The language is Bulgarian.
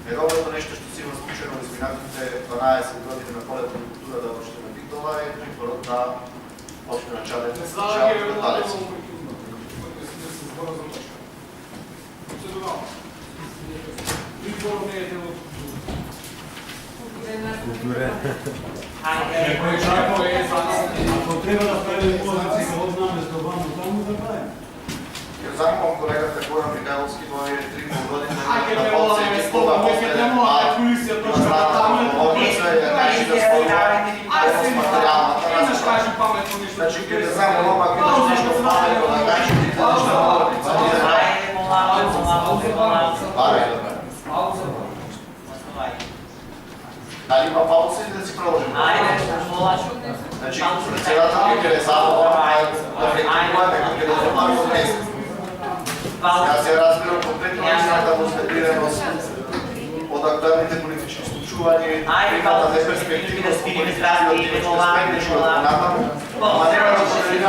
Неговото нещо ще си има случайно изминатите 12 години на полето на култура да още на Битова и припорът на още начален кварталец. Културе. Ако трябва да правим позиции, какво знаме с това, но само да правим. Замолам колегата Гоran Михайловски, той е 3 години на полце и изпълна после комисия точно там имаш кажи паметно нещо. Значи, не знам, но ако имаш нещо паметно да кажеш, ти да нещо Дали има пауза или да си продължим? Значи, председател ми Келесава, да рекомендуваме към Келесава от днес. Сега се разбира конкретно истината му следираност от актуалните политически случвания, примата за перспективност, политически активности, спектни от моната му, ама няма да се